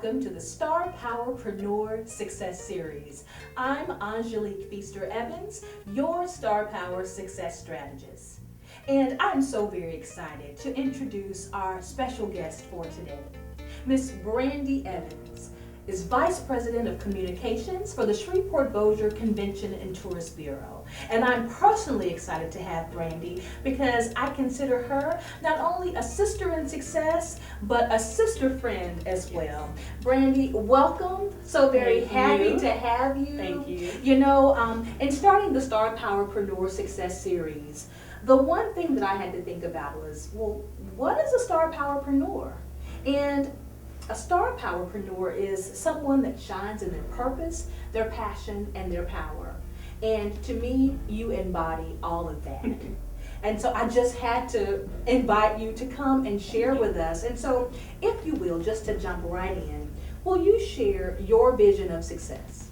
welcome to the StarPOWERPRENEUR Success Series. I'm Angelique Feaster Evans, your StarPOWER Success Strategist. And I'm so very excited to introduce our special guest for today. Miss Brandy Evans is Vice President of Communications for the Shreveport Bossier Convention and Tourist Bureau. And I'm personally excited to have Brandy because I consider her not only a sister in success, but a sister friend as well. Brandy, welcome. So very happy to have you. Thank you. You know, in starting the StarPOWERPRENEUR Success Series, the one thing that I had to think about was, well, what is a StarPOWERpreneur? And a StarPOWERpreneur is someone that shines in their purpose, their passion, and their power. And to me, you embody all of that. And so I just had to invite you to come and share with us. And so, if you will, just to jump right in, will you share your vision of success?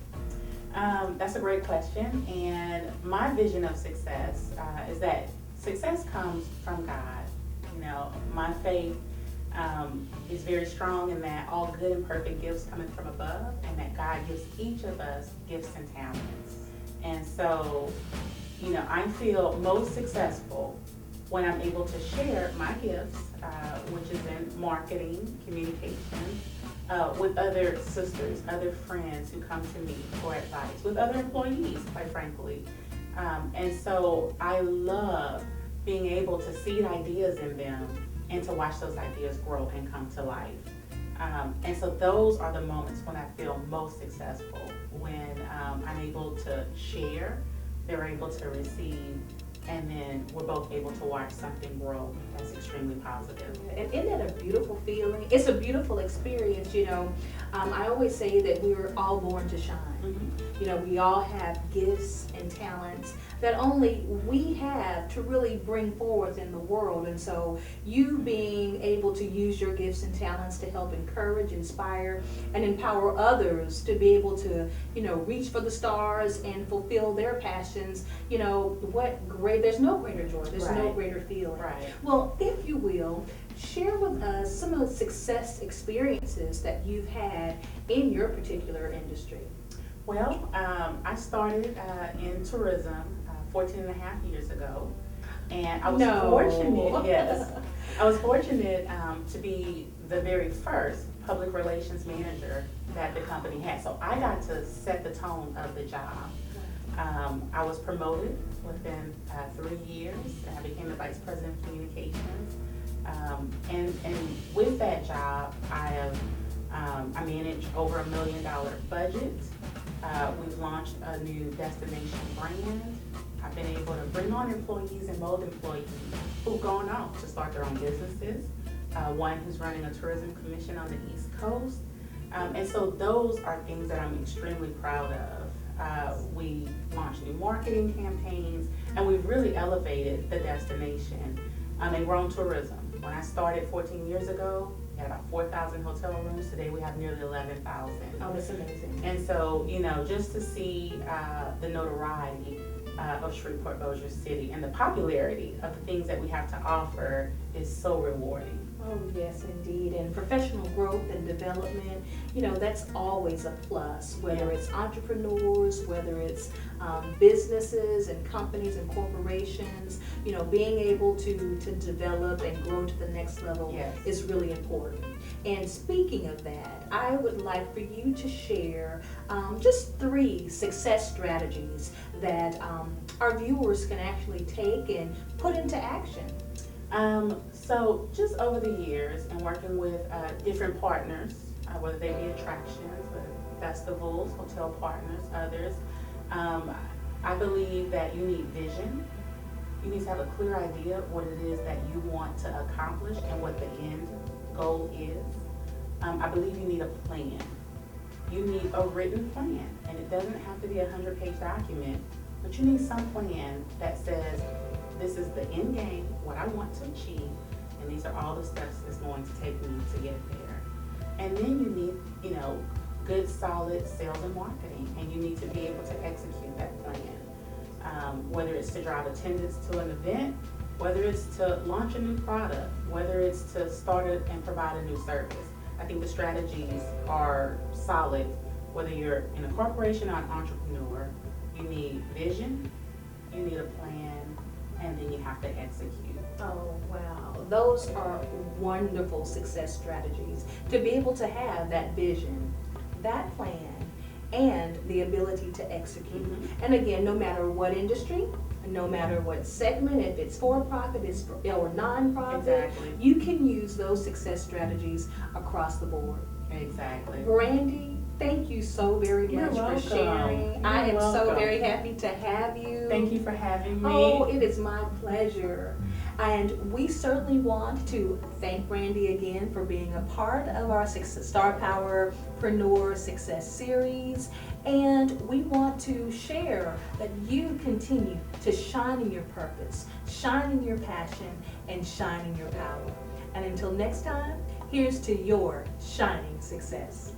That's a great question. And my vision of success is that success comes from God. You know, my faith is very strong in that all good and perfect gifts coming from above, and that God gives each of us gifts and talents. And so, you know, I feel most successful when I'm able to share my gifts, which is in marketing, communication, with other sisters, other friends who come to me for advice, with other employees, quite frankly. And so I love being able to seed ideas in them and to watch those ideas grow and come to life. And so those are the moments when I feel most successful, when I'm able to share, they're able to receive, and then we're both able to watch something grow. That's extremely positive. And isn't that a beautiful feeling? It's a beautiful experience, you know. I always say that we were all born to shine. Mm-hmm. You know, we all have gifts and talents that only we have to really bring forth in the world. And so you being able to use your gifts and talents to help encourage, inspire, and empower others to be able to, you know, reach for the stars and fulfill their passions, you know, there's no greater joy, there's no greater feeling. Right. Well, if you will, share with us some of the success experiences that you've had in your particular industry. Well, I started in tourism 14 and a half years ago, and I was fortunate, yes, I was fortunate to be the very first public relations manager that the company had. So I got to set the tone of the job. I was promoted within 3 years, and I became the Vice President of Communications. And with that job, I managed over $1 million budget. We've launched a new destination brand. I've been able to bring on employees and mold employees who've gone out to start their own businesses. One who's running a tourism commission on the East Coast. And so those are things that I'm extremely proud of. We launched new marketing campaigns, and we've really elevated the destination and grown tourism. When I started 14 years ago, we had about 4,000 hotel rooms. Today we have nearly 11,000. Oh, that's amazing. And so, you know, just to see the notoriety of Shreveport Bossier City and the popularity of the things that we have to offer is so rewarding. Oh, yes, indeed. And professional growth and development, you know, that's always a plus, whether it's entrepreneurs, whether it's businesses and companies and corporations, you know, being able to develop and grow to the next level is really important. And speaking of that, I would like for you to share just 3 success strategies that our viewers can actually take and put into action. So just over the years and working with different partners, whether they be attractions, whether festivals, hotel partners, others, I believe that you need vision. You need to have a clear idea of what it is that you want to accomplish and what the end goal is. I believe you need a plan. You need a written plan, and it doesn't have to be a 100-page document, but you need some plan that says, this is the end game, what I want to achieve, and these are all the steps it's going to take me to get there. And then you need, you know, good, solid sales and marketing, and you need to be able to execute that plan. Whether it's to drive attendance to an event, whether it's to launch a new product, whether it's to start and provide a new service. I think the strategies are solid. Whether you're in a corporation or an entrepreneur, you need vision, you need a plan, and then you have to execute. Oh, wow. Those are wonderful success strategies. To be able to have that vision, that plan, and the ability to execute. Mm-hmm. And again, no matter what industry, no matter what segment, if it's for-profit or non-profit, Exactly. you can use those success strategies across the board. Exactly. Brandy, thank you so very You're much for welcome. sharing. I am You're so welcome. very happy to have you. Thank you for having me. Oh, it is my pleasure. And we certainly want to thank Brandy again for being a part of our StarPOWERpreneur Success Series. And we want to share that you continue to shine in your purpose, shine in your passion, and shine in your power. And until next time, here's to your shining success.